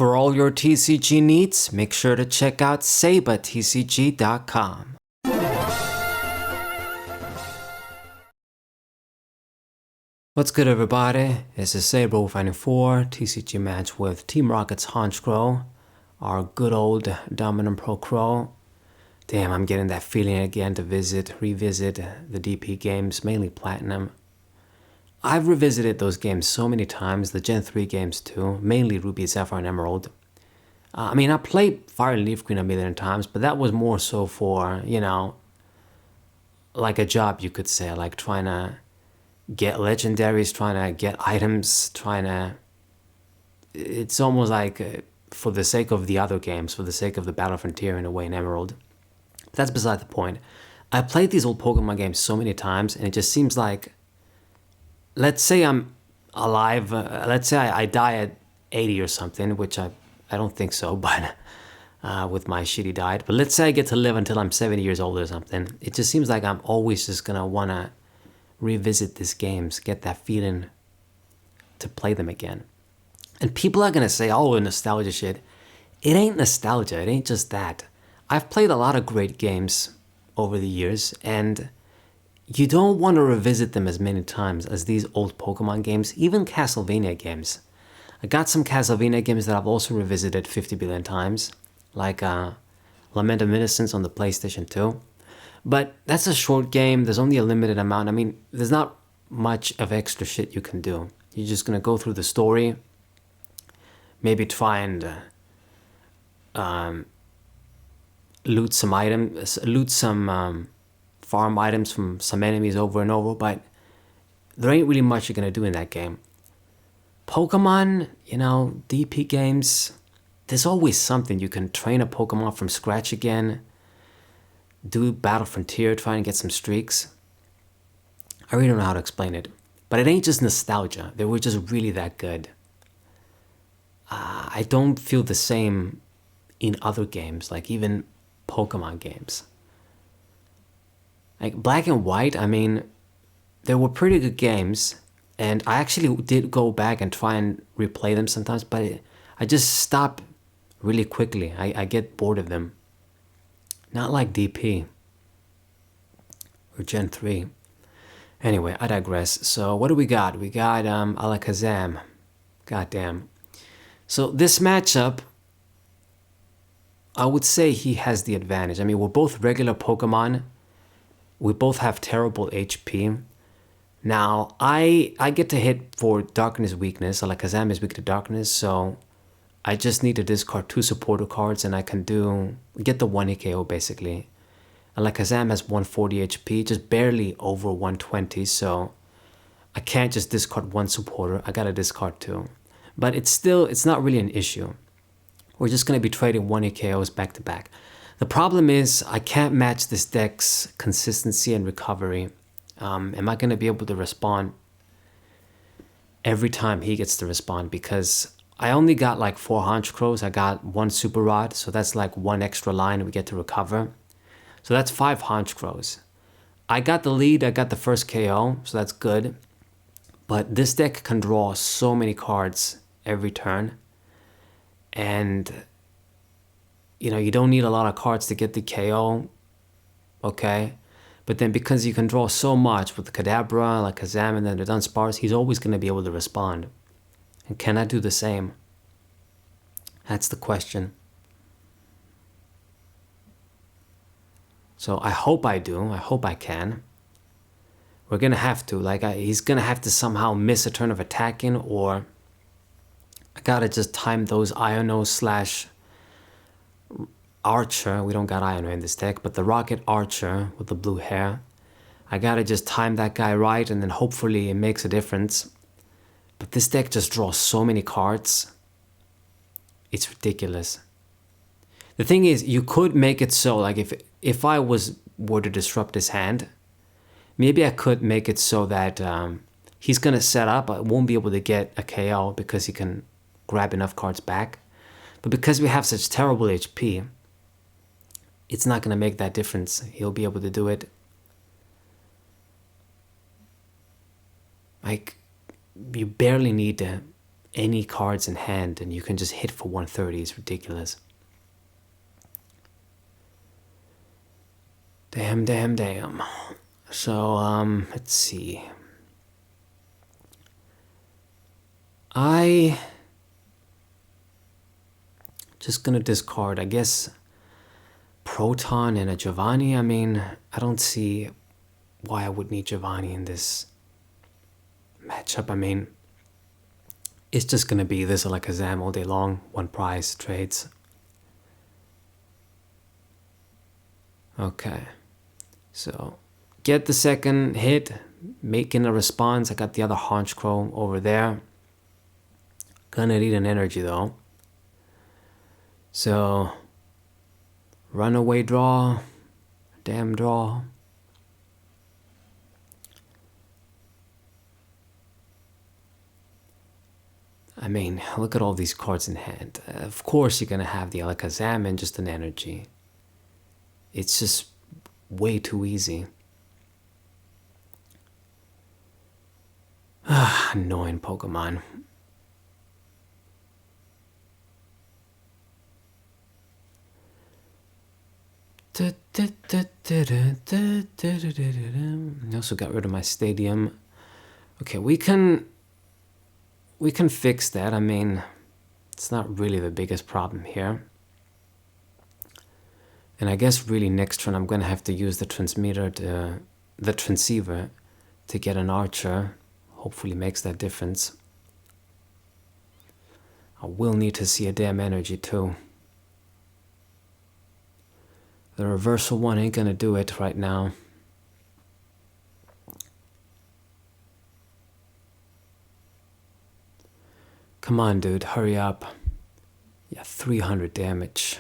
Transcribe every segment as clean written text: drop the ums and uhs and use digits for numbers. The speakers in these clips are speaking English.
For all your TCG needs, make sure to check out SabaTCG.com. What's good, everybody? This is Saber Fighting 4 TCG match with Team Rocket's Honchkrow, our good old Dominant Pro Crow. Damn, I'm getting that feeling again to revisit the DP games, mainly Platinum. I've revisited those games so many times, the Gen 3 games too, mainly Ruby, Sapphire, and Emerald. I played Fire and Leaf Green a million times, but that was more so for, like a job, you could say, like trying to get legendaries, trying to get items, it's almost like for the sake of the other games, for the sake of the Battle Frontier in a way in Emerald. But that's beside the point. I played these old Pokemon games so many times, and it just seems like, let's say I'm alive, let's say I die at 80 or something, which I don't think so, but with my shitty diet. But let's say I get to live until I'm 70 years old or something. It just seems like I'm always just going to want to revisit these games, get that feeling to play them again. And people are going to say, oh, nostalgia shit. It ain't nostalgia. It ain't just that. I've played a lot of great games over the years, and you don't want to revisit them as many times as these old Pokemon games, even Castlevania games. I got some Castlevania games that I've also revisited 50 billion times, like Lament of Innocence on the PlayStation 2. But that's a short game, there's only a limited amount. There's not much of extra shit you can do. You're just going to go through the story, maybe try and loot some farm items from some enemies over and over, but there ain't really much you're going to do in that game. Pokemon, DP games, there's always something. You can train a Pokemon from scratch again, do Battle Frontier, try and get some streaks. I really don't know how to explain it, but it ain't just nostalgia. They were just really that good. I don't feel the same in other games, like even Pokemon games. Like Black and White, they were pretty good games, and I actually did go back and try and replay them sometimes, but I just stop really quickly. I get bored of them. Not like DP or Gen 3. Anyway, I digress. So what do we got? We got Alakazam. Goddamn. So this matchup, I would say he has the advantage. We're both regular Pokemon. We both have terrible HP. Now, I get to hit for Darkness Weakness. Alakazam is weak to Darkness, so I just need to discard 2 supporter cards and I can get the 1 OHKO basically. Alakazam has 140 HP, just barely over 120, so I can't just discard 1 supporter. I gotta discard 2. But it's not really an issue. We're just gonna be trading 1 OHKOs back to back. The problem is I can't match this deck's consistency and recovery. Am I going to be able to respond every time he gets to respond? Because I only got like 4 Honchkrows. I got 1 Super Rod, so that's like 1 extra line we get to recover. So that's 5 Honchkrows. I got the lead. I got the first KO, so that's good. But this deck can draw so many cards every turn. And you don't need a lot of cards to get the KO, okay? But then because you can draw so much with the Kadabra, like Kazam, and then the Dudunsparce, he's always going to be able to respond. And can I do the same? That's the question. So I hope I do. I hope I can. We're going to have to. He's going to have to somehow miss a turn of attacking, or I got to just time those Iono / Archer. We don't got Iono in this deck, but the Rocket Archer with the blue hair. I gotta just time that guy right, and then hopefully it makes a difference. But this deck just draws so many cards. It's ridiculous. The thing is, you could make it so, like if I were to disrupt his hand, maybe I could make it so that he's gonna set up. I won't be able to get a KO because he can grab enough cards back. But because we have such terrible HP, it's not going to make that difference. He'll be able to do it. Like, you barely need to any cards in hand and you can just hit for 130. It's ridiculous. Damn, damn, damn. So, let's see. I just gonna discard, I guess, Proton and a Giovanni. I mean, I don't see why I would need Giovanni in this matchup. I mean, it's just gonna be this Alakazam all day long. One prize trades. Okay. So, get the second hit, making a response. I got the other Honchkrow over there. Gonna need an energy though. So, runaway draw, damn draw. I mean, look at all these cards in hand. Of course you're gonna have the Alakazam and just an energy. It's just way too easy. Annoying Pokemon. I also got rid of my stadium. Okay, we can fix that. I mean, it's not really the biggest problem here. And I guess really next turn I'm gonna have to use the transceiver to get an Archer. Hopefully makes that difference. I will need to see a damn energy too. The reversal one ain't gonna do it right now. Come on, dude, hurry up. Yeah, 300 damage.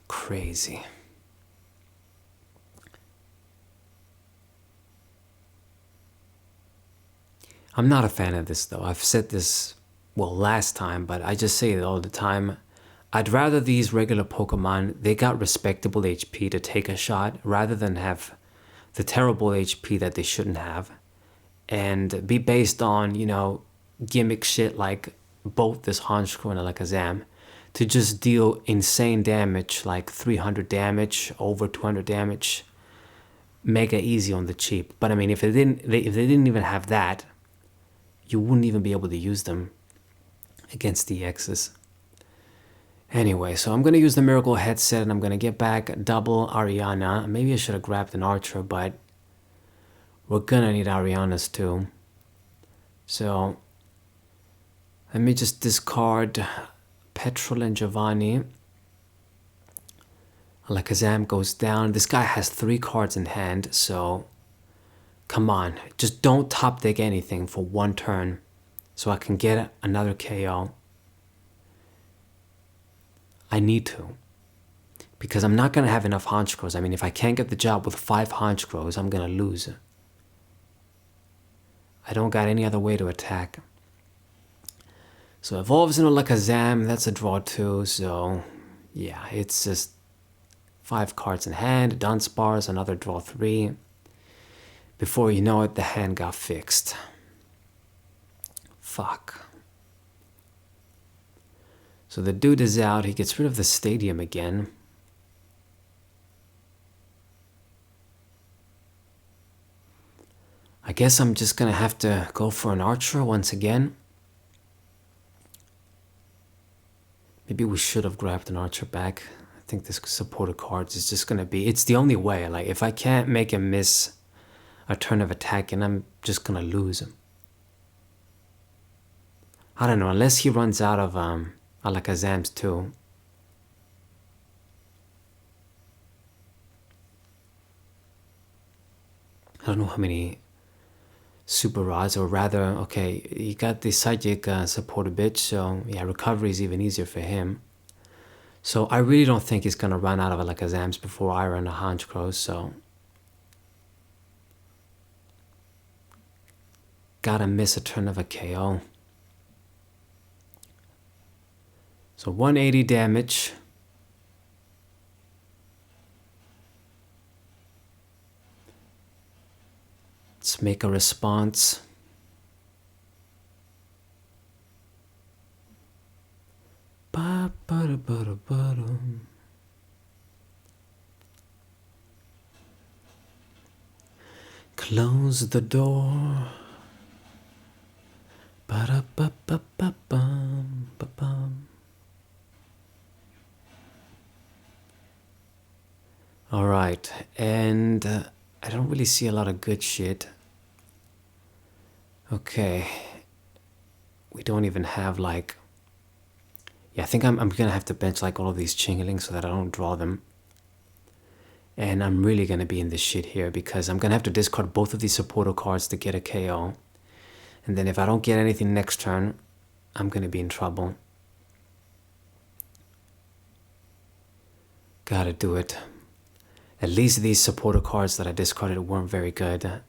Crazy. I'm not a fan of this though. I've said this, well, last time, but I just say it all the time. I'd rather these regular Pokemon, they got respectable HP to take a shot rather than have the terrible HP that they shouldn't have and be based on, you know, gimmick shit like both this Honchkrow and Alakazam to just deal insane damage like 300 damage, over 200 damage, mega easy on the cheap. But I mean, if they didn't even have that, you wouldn't even be able to use them against the X's. Anyway, so I'm going to use the Miracle Headset and I'm going to get back double Ariana. Maybe I should have grabbed an Archer, but we're going to need Arianas too. So let me just discard Petrol and Giovanni. Alakazam goes down. This guy has 3 cards in hand, so come on. Just don't top deck anything for one turn so I can get another KO. I need to, because I'm not going to have enough Honchkrows. I mean, if I can't get the job with 5 Honchkrows, I'm going to lose. I don't got any other way to attack. So evolves into Alakazam, that's a draw too, so yeah, it's just 5 cards in hand, Dudunsparce, another draw 3. Before you know it, the hand got fixed. Fuck. So the dude is out, he gets rid of the stadium again. I guess I'm just gonna have to go for an Archer once again. Maybe we should have grabbed an Archer back. I think this supported cards is just gonna be, it's the only way. Like, if I can't make him miss a turn of attack, and I'm just gonna lose him. I don't know, unless he runs out of Alakazams too. I don't know how many super rods, or rather, okay, he got the Psychic support a bit, so yeah, recovery is even easier for him. So I really don't think he's gonna run out of Alakazams before I run a Honchkrow, so gotta miss a turn of a KO. So 180 damage. Let's make a response. Close the door. Ba-da-ba-ba-ba-bum, ba-bum. All right, and I don't really see a lot of good shit. Okay, we don't even have like. Yeah, I think I'm gonna have to bench like all of these Chinglings so that I don't draw them. And I'm really gonna be in this shit here because I'm gonna have to discard both of these supporter cards to get a KO. And then if I don't get anything next turn, I'm gonna be in trouble. Gotta do it. At least these supporter cards that I discarded weren't very good.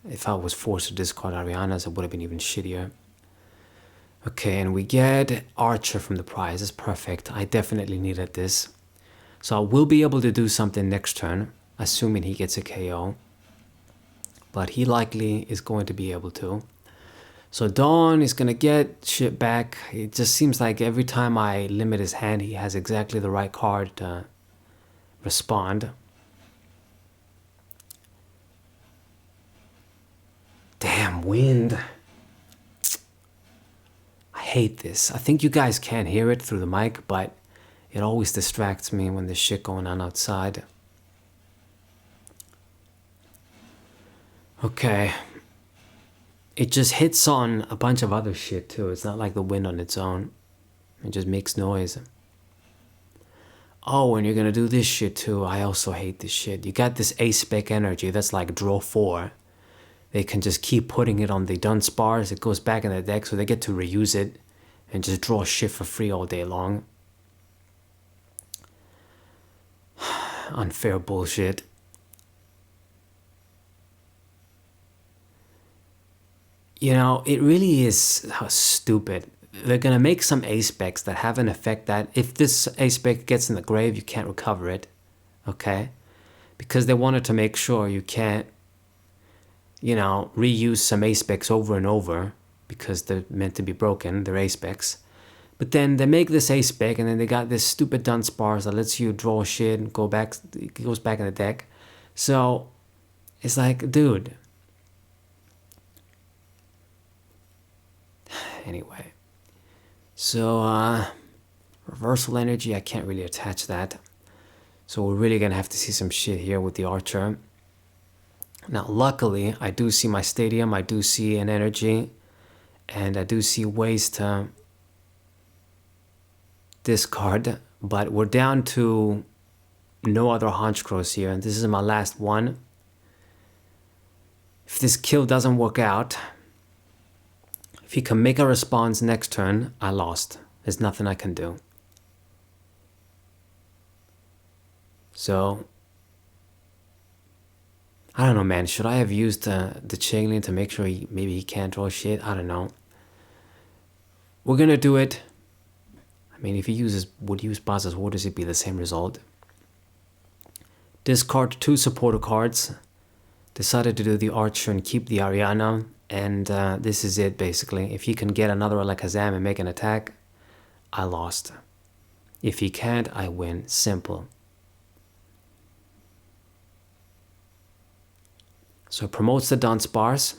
If I was forced to discard Ariana's, it would have been even shittier. Okay, and we get Archer from the prize. That's perfect. I definitely needed this. So I will be able to do something next turn, assuming he gets a KO. But he likely is going to be able to. So Dawn is going to get shit back. It just seems like every time I limit his hand, he has exactly the right card to respond. Damn, wind. I hate this. I think you guys can't hear it through the mic, but it always distracts me when there's shit going on outside. Okay. It just hits on a bunch of other shit too. It's not like the wind on its own. It just makes noise. Oh, and you're gonna do this shit too. I also hate this shit. You got this A-spec energy that's like draw 4. They can just keep putting it on the Dudunsparce. It goes back in the deck, so they get to reuse it and just draw shit for free all day long. Unfair bullshit. You know, it really is stupid. They're gonna make some A-specs that have an effect that if this A-spec gets in the grave, you can't recover it. Okay? Because they wanted to make sure you can't, you know, reuse some A-specs over and over because they're meant to be broken, they're A-specs. But then they make this A-spec and then they got this stupid Dudunsparce that lets you draw shit and it goes back in the deck. So it's like, dude. Anyway. So reversal energy, I can't really attach that. So we're really gonna have to see some shit here with the Archer. Now, luckily, I do see my stadium, I do see an energy, and I do see ways to discard, but we're down to no other Honchkrows here, and this is my last one. If this kill doesn't work out, if he can make a response next turn, I lost. There's nothing I can do. So I don't know, man. Should I have used the Changling to make sure maybe he can't draw shit? I don't know. We're gonna do it. I mean, if he would use Boss's Orders, it'd be the same result. Discard 2 supporter cards. Decided to do the Archer and keep the Ariana. And this is it, basically. If he can get another Alakazam and make an attack, I lost. If he can't, I win. Simple. So it promotes the Dudunsparce.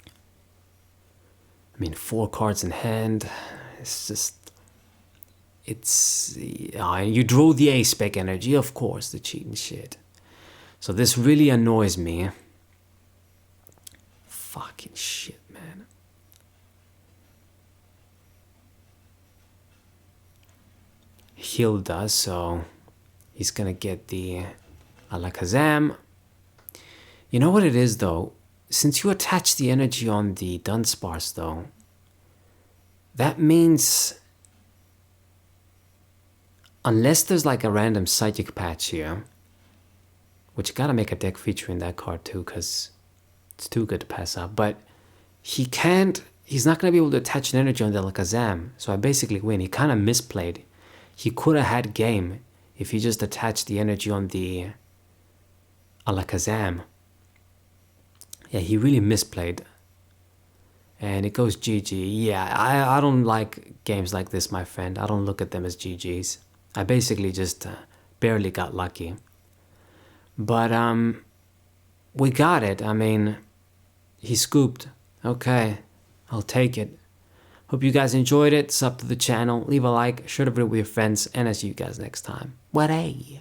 I mean, 4 cards in hand. It's just... you drew the A-spec energy, of course, the cheating shit. So this really annoys me. Fucking shit, man. Heal does, so he's gonna get the Alakazam. You know what it is, though? Since you attach the energy on the Dudunsparce, though, that means unless there's like a random psychic patch here, which you gotta make a deck featuring that card too, because it's too good to pass up. But he's not gonna be able to attach an energy on the Alakazam, so I basically win. He kind of misplayed. He could have had game if he just attached the energy on the Alakazam. Yeah, he really misplayed. And it goes GG. Yeah, I don't like games like this, my friend. I don't look at them as GGs. I basically just barely got lucky. But we got it. I mean, he scooped. Okay, I'll take it. Hope you guys enjoyed it. Sub to the channel, leave a like, share the video with your friends, and I'll see you guys next time. What a